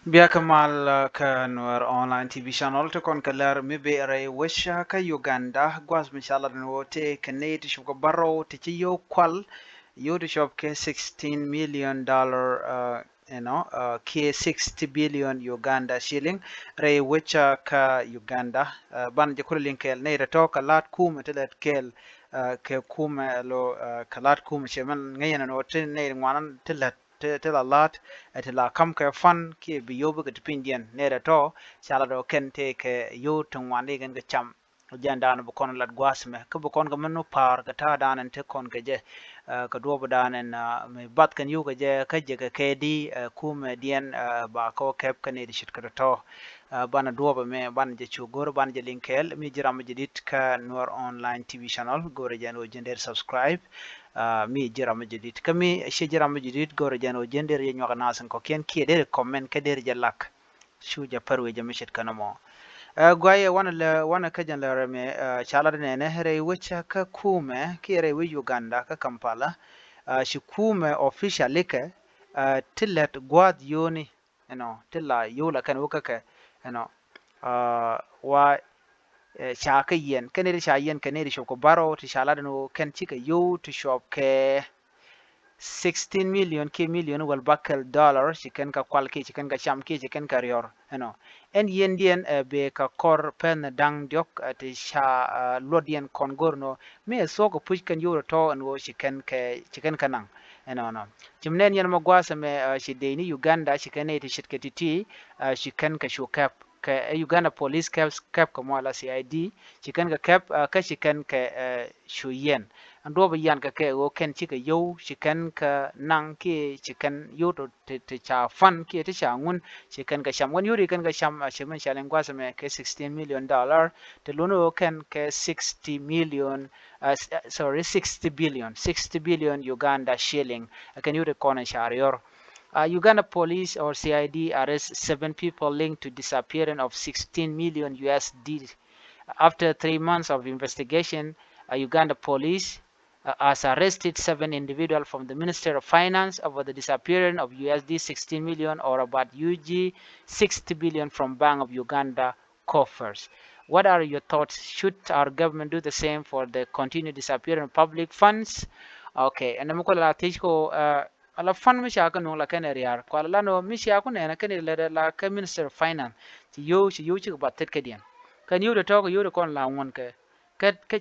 Bia Kamal Kanwar online TV channel to kon kalar mi be ray wisha ka Uganda gwas mishala no te kanate shoko barrow te yo kwal yo to shop ke 16 million dollar ke 60 billion Uganda shilling ray wisha ka Uganda ban je kulin kel ne to kalat kum te let kel ke kum lo kalat kum sheman ngayen no te ne ngwanan te let te la lat te la kam ke fan ki bi yobu ke pindian ne da to shala do ken te ke yo tun wande gen ke cham janda na bu kon lat gwasme ke bu kon ga manu par ga ta dan te kon ke je ka do bu dan en me bat kan yu ke je ke di kum dien ba ko kep ke ne di shit ka to bana do ba me ban je chu gor ban je linkel mi jiram jidit ka Noor online TV channel gore jano jender subscribe mi jirama jidit kami shi jirama jidit goro jano jender ye nyoga nasan ko ken ki de comment ke der jalak shu ja parwe ja mishit kana mo gwaye wana kajan la rame chala ne ne re wicha ka kume ki re wi Uganda ka Kampala shi kume officially ke tillet gwad yoni tilla yola kan wuka ke wa shaka yen kaneri sha yen kaneri shop ko baro ti shala no ken chika yo to shop ke 16 million ke million wal bakal dollar chicken ka kwal ke chicken ka sham ke chicken ka rior en yen dien be ka kor pen dang diok ti sha lodien kongorno me so ko push kan yo to an wo chicken kanang no chimnen yen magwasa me shi deni Uganda chicken e ti shit ke titi chicken ka shukap ka Uganda police cap ko mala CID chicken ka cap ka chicken ka shuyen ando ba yan ka ke go ken chi ka yo chicken ka nang ki chicken yo to te cha fan ki te cha ngun chicken ka sham wan yuri kan ka sham shimen shalen gwa me ke 16 million dollar te lono ken ke 60 million sorry 60 billion Uganda shilling kan yuri kona sharior Uganda police or CID arrest 7 people linked to disappearance of 16 million USD. After 3 months of investigation, Uganda police has arrested 7 individuals from the Ministry of Finance over the disappearance of USD 16 million or about UG 60 billion from Bank of Uganda coffers. What are your thoughts? Should our government do the same for the continued disappearance of public funds? Okay, and I'm going to ala fan mi shaka no la kan riar ko la no mi shaka ne na kan la ka Minister of Finance ti yo ci ba tet ke dien kan yu de to ko yu de kon la won ke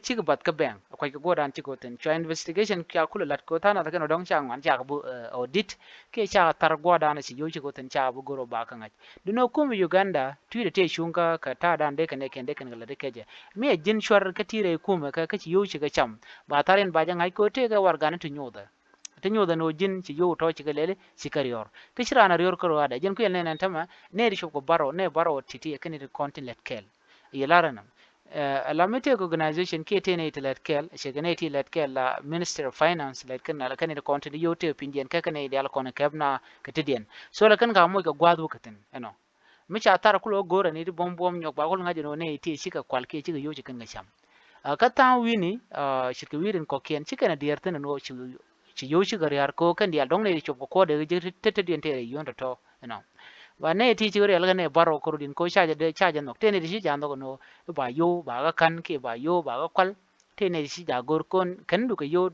ci bat ka bang ko ko godan ci ko ten cho investigation kya kula lat ko tana kan dong chang man ja bu audit ke cha tar godan ci yo ci ko ten cha bu goro ba kan aj duno kum Uganda tu de te shunka ka ta dan de kan la de keje me jin shwar ka tire kum ka ci yo ci ga cham ba taren ba jang ai ko te ga wargana tu nyoda tinyo no jin ci yo to ci galele ci karior ke ci rana rior ko wada jin ko yel nenen tama ne ri ko baro ne baro titi e kan continent kel yelarana la mete organization ke te ne let kel ci gane ti let kel la minister of finance let kan la kan continent yo te pindien ka kan ideal kon kebna ketedien so la kan ga mo ga gwadu katen mi cha tar kulo gora ni bom bom nyok ba ko ngaji no ne ti ci ka kwalke ci yo ci kan ga sham ka ta wini ci ka wirin ko ken ci kana diyartana no ci yo ci gar yar ko kan dial dong ne ci ko de je tete dien tere yon to ba ne ti ci gar yal ne baro ko din ko cha no te ne ci jan do no ba yo ba ga kan ke ba yo ba ga kwal te ne ci ja gor kon kan du ko yo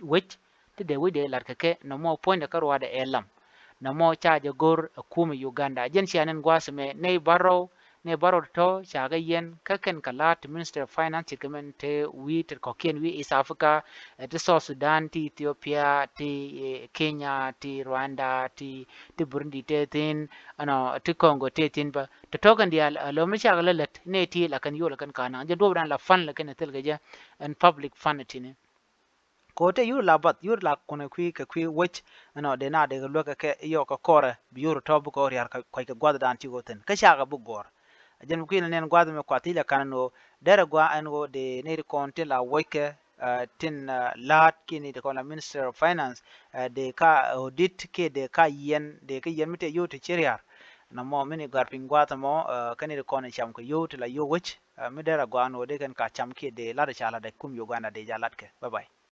wech te de we de lar ka ke no mo point ka ro da elam no mo cha ja gor kuma Uganda jen ci anen gwasme ne baro ne baro to chaga yen kaken kalat minister of finance kemen te wi te kokien wi East Africa te South Sudan ti Ethiopia ti Kenya ti Rwanda ti Burundi te tin ti Congo te tin ba to tokan dia lo mi chaga lalat ne ti la kan yo la kan kana je do la fan la kan tel gaja and public fund tin ko te yur la bat yur la kone kwi wech de na de lo ka ke yo ka kore bi yur to bu ko yar ka ka gwada dan ti goten ka shaga bu gor jen kwina nen gwada me kwati la kanano dere gwa an go de ne konte la weke tin lat kini de kona minister of finance de ka audit ke de ka yen mite yo te chiriar na mo mini garpin gwata mo kani de kona cham ko yo te la yo wech mi dere gwa no de kan ka cham ke de la de chala de kum Uganda de jalat ke bye bye